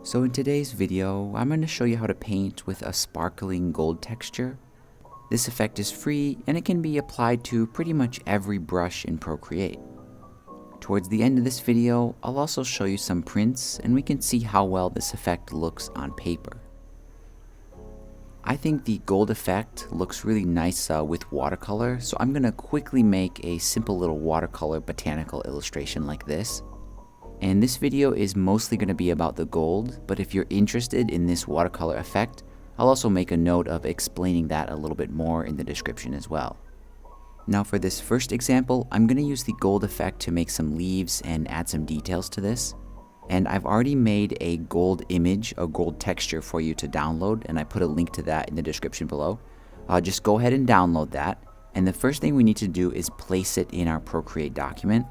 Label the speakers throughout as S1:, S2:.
S1: So in today's video, I'm going to show you how to paint with a sparkling gold texture. This effect is free and it can be applied to pretty much every brush in Procreate. Towards the end of this video, I'll also show you some prints and we can see how well this effect looks on paper. I think the gold effect looks really nice with watercolor, so I'm going to quickly make a simple little watercolor botanical illustration like this. And this video is mostly going to be about the gold, but if you're interested in this watercolor effect, I'll also make a note of explaining that a little bit more in the description as well. Now for this first example, I'm going to use the gold effect to make some leaves and add some details to this. And I've already made a gold image, a gold texture for you to download, and I put a link to that in the description below. Just go ahead and download that. And the first thing we need to do is place it in our Procreate document.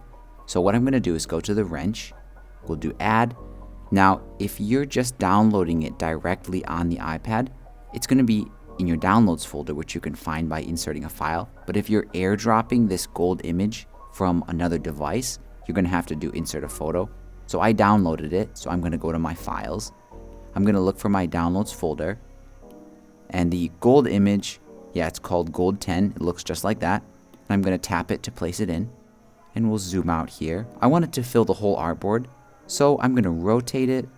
S1: So what I'm going to do is go to the wrench. We'll do add. Now, if you're just downloading it directly on the iPad, it's going to be in your downloads folder, which you can find by inserting a file. But if you're airdropping this gold image from another device, you're going to have to do insert a photo. So I downloaded it, so I'm going to go to my files. I'm going to look for my downloads folder. And the gold image, yeah, it's called Gold 10. It looks just like that. And I'm going to tap it to place it in. And we'll zoom out here. I want it to fill the whole artboard. So I'm going to rotate it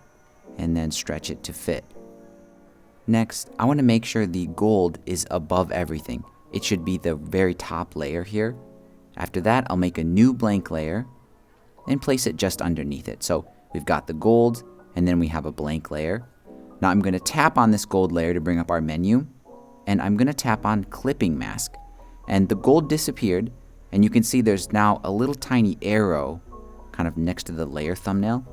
S1: and then stretch it to fit. Next, I want to make sure the gold is above everything. It should be the very top layer here. After that, I'll make a new blank layer and place it just underneath it. So we've got the gold and then we have a blank layer. Now I'm going to tap on this gold layer to bring up our menu, and I'm going to tap on clipping mask. And the gold disappeared, and you can see there's now a little tiny arrow kind of next to the layer thumbnail.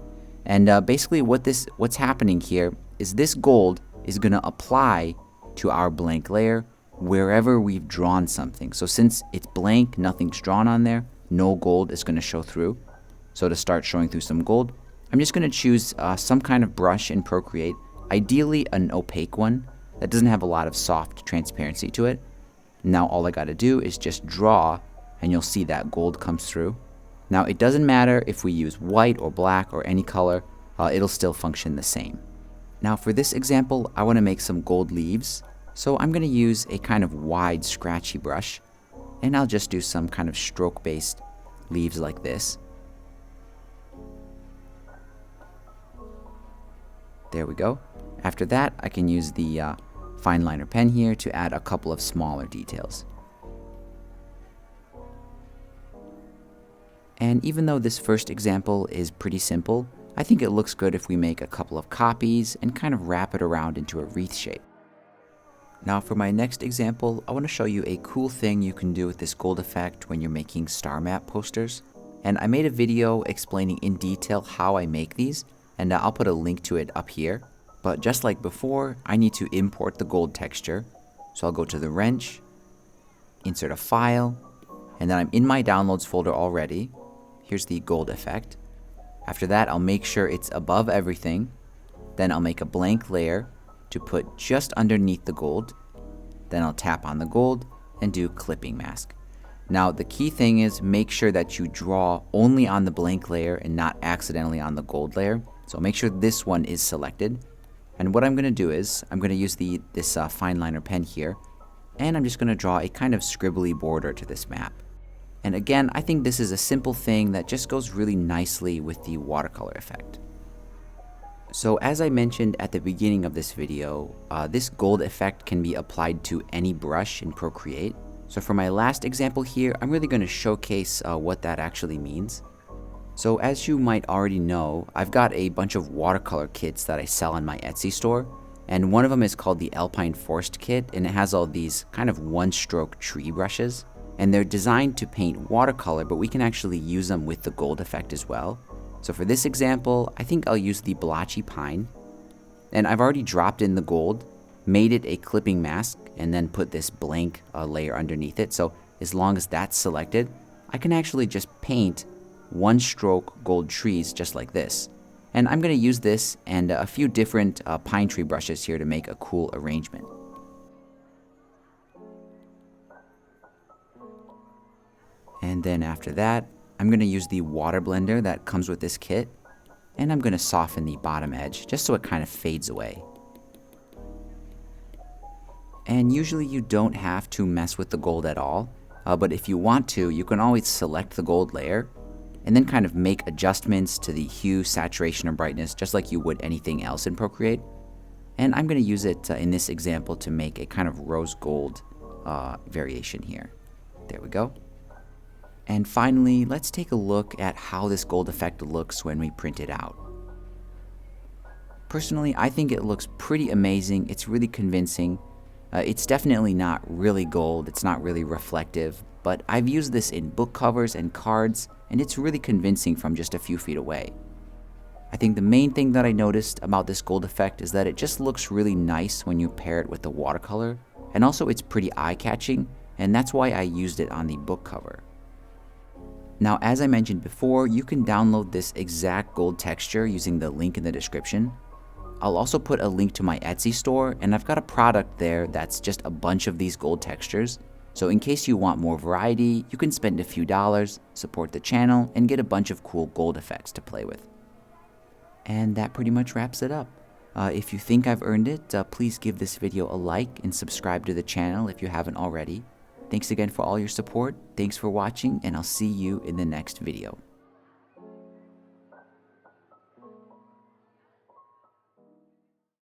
S1: And basically what's happening here is this gold is going to apply to our blank layer wherever we've drawn something. So since it's blank, nothing's drawn on there, no gold is going to show through. So to start showing through some gold, I'm just going to choose some kind of brush in Procreate, ideally an opaque one that doesn't have a lot of soft transparency to it. Now all I got to do is just draw, and you'll see that gold comes through. Now it doesn't matter if we use white or black or any color, it'll still function the same. Now for this example, I want to make some gold leaves. So I'm going to use a kind of wide scratchy brush, and I'll just do some kind of stroke based leaves like this. There we go. After that, I can use the fine liner pen here to add a couple of smaller details. And even though this first example is pretty simple, I think it looks good if we make a couple of copies and kind of wrap it around into a wreath shape. Now for my next example, I want to show you a cool thing you can do with this gold effect when you're making star map posters. And I made a video explaining in detail how I make these, and I'll put a link to it up here. But just like before, I need to import the gold texture. So I'll go to the wrench, insert a file, and then I'm in my downloads folder already. Here's the gold effect. After that, I'll make sure it's above everything. Then I'll make a blank layer to put just underneath the gold. Then I'll tap on the gold and do clipping mask. Now the key thing is make sure that you draw only on the blank layer and not accidentally on the gold layer. So make sure this one is selected. And what I'm going to do is I'm going to use this fine liner pen here, and I'm just going to draw a kind of scribbly border to this map. And again, I think this is a simple thing that just goes really nicely with the watercolor effect. So as I mentioned at the beginning of this video, this gold effect can be applied to any brush in Procreate. So for my last example here, I'm really going to showcase what that actually means. So as you might already know, I've got a bunch of watercolor kits that I sell on my Etsy store. And one of them is called the Alpine Forest kit, and it has all these kind of one-stroke tree brushes. And they're designed to paint watercolor, but we can actually use them with the gold effect as well. So for this example, I think I'll use the blotchy pine. And I've already dropped in the gold, made it a clipping mask, and then put this blank layer underneath it. So as long as that's selected, I can actually just paint one-stroke gold trees just like this. And I'm going to use this and a few different pine tree brushes here to make a cool arrangement. And then after that, I'm going to use the water blender that comes with this kit. And I'm going to soften the bottom edge just so it kind of fades away. And usually you don't have to mess with the gold at all, but if you want to, you can always select the gold layer and then kind of make adjustments to the hue, saturation, or brightness just like you would anything else in Procreate. And I'm going to use it in this example to make a kind of rose gold variation here. There we go. And finally, let's take a look at how this gold effect looks when we print it out. Personally, I think it looks pretty amazing. It's really convincing. It's definitely not really gold, it's not really reflective, but I've used this in book covers and cards, and it's really convincing from just a few feet away. I think the main thing that I noticed about this gold effect is that it just looks really nice when you pair it with the watercolor, and also it's pretty eye-catching, and that's why I used it on the book cover. Now, as I mentioned before, you can download this exact gold texture using the link in the description. I'll also put a link to my Etsy store, and I've got a product there that's just a bunch of these gold textures. So in case you want more variety, you can spend a few dollars, support the channel, and get a bunch of cool gold effects to play with. And that pretty much wraps it up. If you think I've earned it, please give this video a like and subscribe to the channel if you haven't already. Thanks again for all your support, thanks for watching, and I'll see you in the next video.